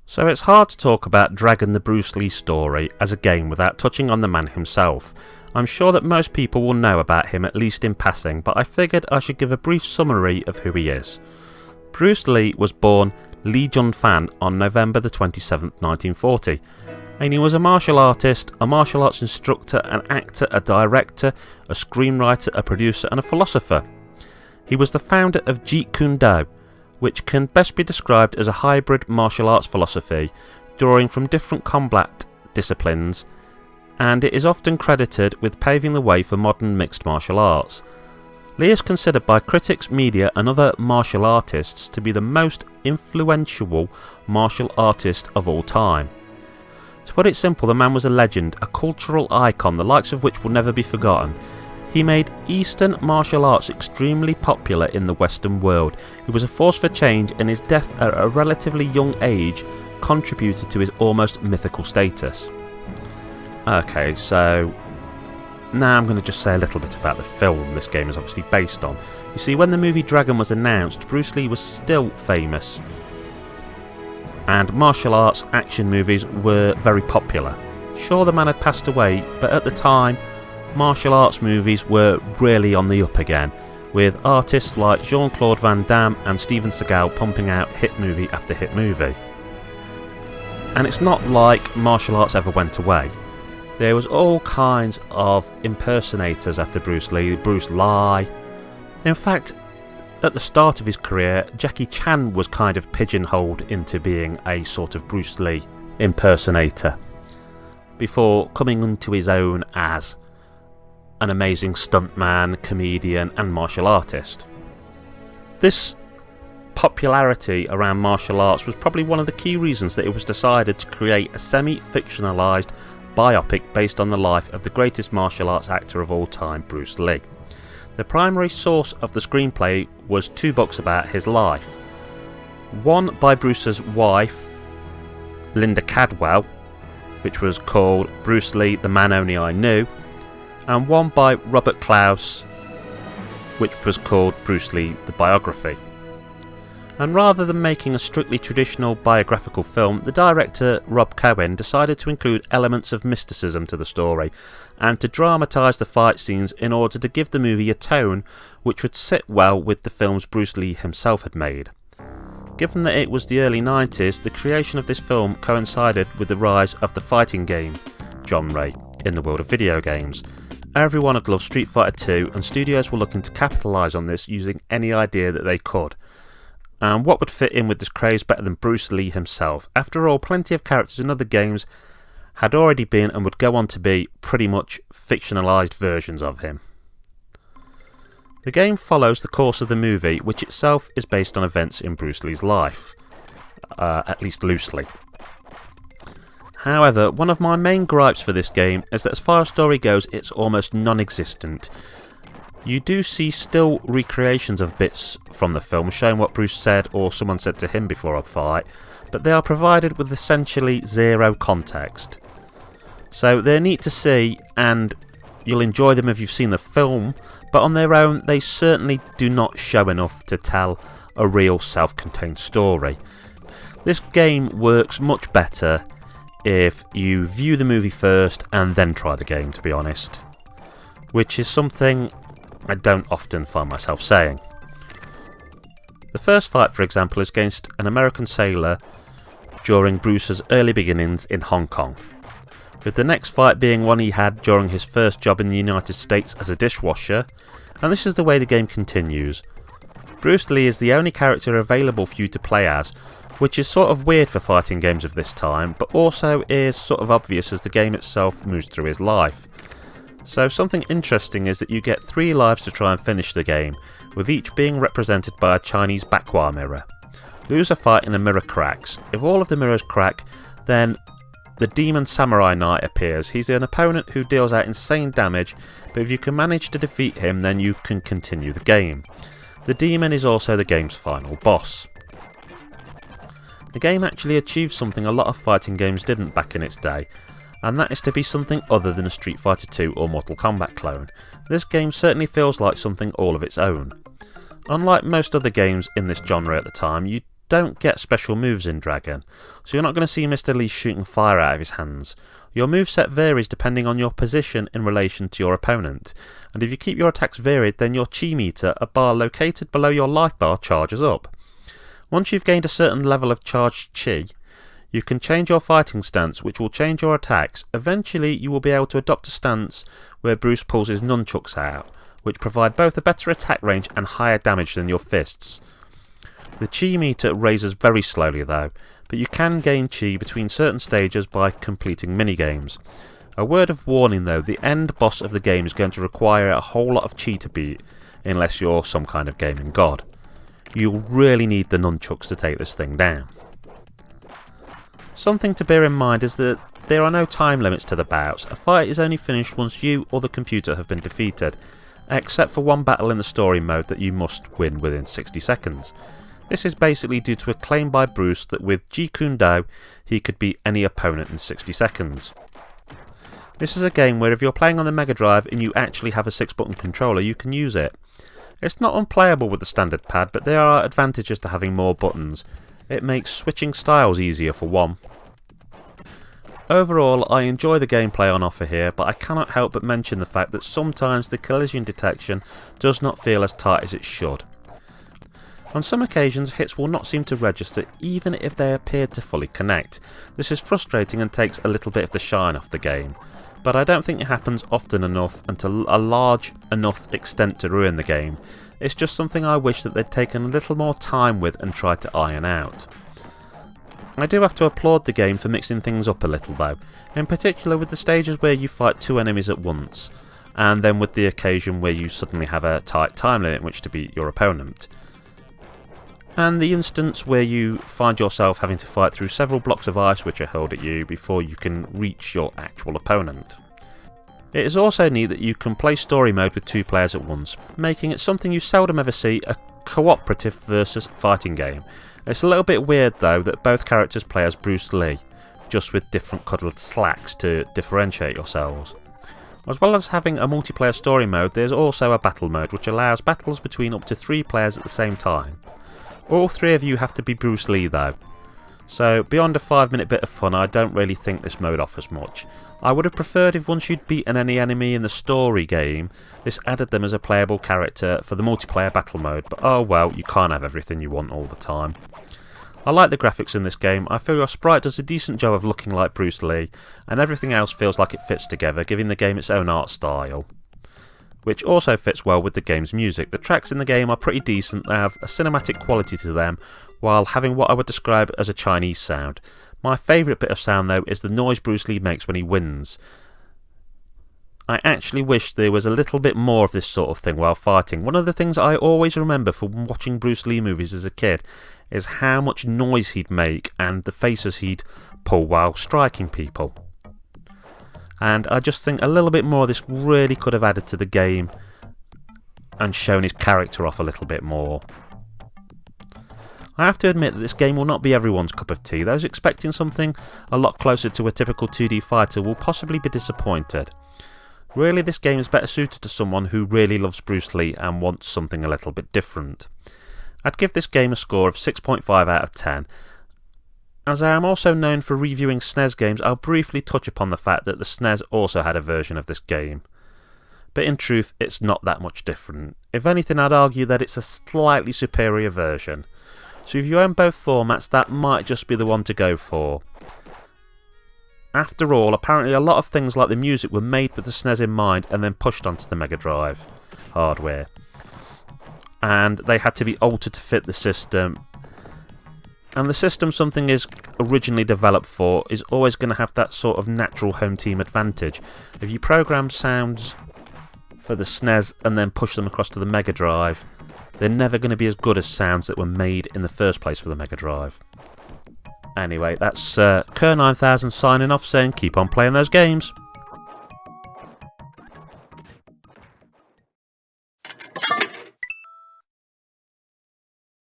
So it's hard to talk about Dragon the Bruce Lee story as a game without touching on the man himself. I'm sure that most people will know about him at least in passing, but I figured I should give a brief summary of who he is. Bruce Lee was born Lee Jun-fan on November the 27th, 1940, and he was a martial artist, a martial arts instructor, an actor, a director, a screenwriter, a producer and a philosopher. He was the founder of Jeet Kune Do, which can best be described as a hybrid martial arts philosophy drawing from different combat disciplines, and it is often credited with paving the way for modern mixed martial arts. Lee is considered by critics, media and other martial artists to be the most influential martial artist of all time. To put it simple, the man was a legend, a cultural icon, the likes of which will never be forgotten. He made Eastern martial arts extremely popular in the Western world. He was a force for change, and his death at a relatively young age contributed to his almost mythical status. Okay, so now I'm going to just say a little bit about the film this game is obviously based on. You see, when the movie Dragon was announced, Bruce Lee was still famous, and martial arts action movies were very popular. Sure, the man had passed away, but at the time, martial arts movies were really on the up again, with artists like Jean-Claude Van Damme and Steven Seagal pumping out hit movie after hit movie. And it's not like martial arts ever went away. There was all kinds of impersonators after Bruce Lee, Bruce Lee. In fact, at the start of his career, Jackie Chan was kind of pigeonholed into being a sort of Bruce Lee impersonator, before coming into his own as an amazing stuntman, comedian and martial artist. This popularity around martial arts was probably one of the key reasons that it was decided to create a semi-fictionalised biopic based on the life of the greatest martial arts actor of all time, Bruce Lee. The primary source of the screenplay was two books about his life. One by Bruce's wife, Linda Cadwell, which was called Bruce Lee, The Man Only I Knew, and one by Robert Klaus, which was called Bruce Lee, The Biography. And rather than making a strictly traditional biographical film, the director Rob Cohen decided to include elements of mysticism to the story and to dramatise the fight scenes in order to give the movie a tone which would sit well with the films Bruce Lee himself had made. Given that it was the early 90s, the creation of this film coincided with the rise of the fighting game genre in the world of video games. Everyone had loved Street Fighter 2, and studios were looking to capitalise on this using any idea that they could. And what would fit in with this craze better than Bruce Lee himself? After all, plenty of characters in other games had already been and would go on to be pretty much fictionalised versions of him. The game follows the course of the movie, which itself is based on events in Bruce Lee's life, at least loosely. However, one of my main gripes for this game is that as far as story goes, it's almost non-existent. You do see still recreations of bits from the film showing what Bruce said or someone said to him before a fight, but they are provided with essentially zero context. So they're neat to see and you'll enjoy them if you've seen the film, but on their own they certainly do not show enough to tell a real self-contained story. This game works much better if you view the movie first and then try the game, to be honest, which is something I don't often find myself saying. The first fight, for example, is against an American sailor during Bruce's early beginnings in Hong Kong, with the next fight being one he had during his first job in the United States as a dishwasher, and this is the way the game continues. Bruce Lee is the only character available for you to play as, which is sort of weird for fighting games of this time, but also is sort of obvious as the game itself moves through his life. So something interesting is that you get 3 lives to try and finish the game, with each being represented by a Chinese bakwa mirror. Lose a fight and the mirror cracks. If all of the mirrors crack, then the Demon Samurai Knight appears. He's an opponent who deals out insane damage, but if you can manage to defeat him, then you can continue the game. The Demon is also the game's final boss. The game actually achieved something a lot of fighting games didn't back in its day, and that is to be something other than a Street Fighter 2 or Mortal Kombat clone. This game certainly feels like something all of its own. Unlike most other games in this genre at the time, you don't get special moves in Dragon, so you're not going to see Mr. Lee shooting fire out of his hands. Your moveset varies depending on your position in relation to your opponent, and if you keep your attacks varied, then your chi meter, a bar located below your life bar, charges up. Once you've gained a certain level of charged chi, you can change your fighting stance, which will change your attacks. Eventually, you will be able to adopt a stance where Bruce pulls his nunchucks out, which provide both a better attack range and higher damage than your fists. The chi meter raises very slowly though, but you can gain chi between certain stages by completing minigames. A word of warning though, the end boss of the game is going to require a whole lot of chi to beat, unless you're some kind of gaming god. You'll really need the nunchucks to take this thing down. Something to bear in mind is that there are no time limits to the bouts. A fight is only finished once you or the computer have been defeated, except for one battle in the story mode that you must win within 60 seconds. This is basically due to a claim by Bruce that with Jeet Kune Do he could beat any opponent in 60 seconds. This is a game where if you're playing on the Megadrive and you actually have a 6-button controller, you can use it. It's not unplayable with the standard pad, but there are advantages to having more buttons. It makes switching styles easier for one. Overall, I enjoy the gameplay on offer here, but I cannot help but mention the fact that sometimes the collision detection does not feel as tight as it should. On some occasions, hits will not seem to register even if they appear to fully connect. This is frustrating and takes a little bit of the shine off the game, but I don't think it happens often enough and to a large enough extent to ruin the game. It's just something I wish that they'd taken a little more time with and tried to iron out. I do have to applaud the game for mixing things up a little though, in particular with the stages where you fight 2 enemies at once, and then with the occasion where you suddenly have a tight time limit in which to beat your opponent. And the instance where you find yourself having to fight through several blocks of ice which are hurled at you before you can reach your actual opponent. It is also neat that you can play story mode with 2 players at once, making it something you seldom ever see, a cooperative versus fighting game. It's a little bit weird though that both characters play as Bruce Lee, just with different coloured slacks to differentiate yourselves. As well as having a multiplayer story mode, there's also a battle mode which allows battles between up to 3 players at the same time. All 3 of you have to be Bruce Lee though, so beyond a 5-minute bit of fun I don't really think this mode offers much. I would have preferred if once you'd beaten any enemy in the story game, this added them as a playable character for the multiplayer battle mode, but oh well, you can't have everything you want all the time. I like the graphics in this game. I feel your sprite does a decent job of looking like Bruce Lee, and everything else feels like it fits together, giving the game its own art style, which also fits well with the game's music. The tracks in the game are pretty decent, they have a cinematic quality to them, while having what I would describe as a Chinese sound. My favourite bit of sound though is the noise Bruce Lee makes when he wins. I actually wish there was a little bit more of this sort of thing while fighting. One of the things I always remember from watching Bruce Lee movies as a kid is how much noise he'd make and the faces he'd pull while striking people. And I just think a little bit more of this really could have added to the game and shown his character off a little bit more. I have to admit that this game will not be everyone's cup of tea. Those expecting something a lot closer to a typical 2D fighter will possibly be disappointed. Really, this game is better suited to someone who really loves Bruce Lee and wants something a little bit different. I'd give this game a score of 6.5 out of 10. As I am also known for reviewing SNES games, I'll briefly touch upon the fact that the SNES also had a version of this game. But in truth, it's not that much different. If anything, I'd argue that it's a slightly superior version. So if you own both formats, that might just be the one to go for. After all, apparently a lot of things like the music were made with the SNES in mind and then pushed onto the Megadrive hardware. And they had to be altered to fit the system. And the system something is originally developed for is always going to have that sort of natural home team advantage. If you program sounds for the SNES and then push them across to the Megadrive, they're never going to be as good as sounds that were made in the first place for the Megadrive. Anyway, that's Kerr9000 signing off saying keep on playing those games.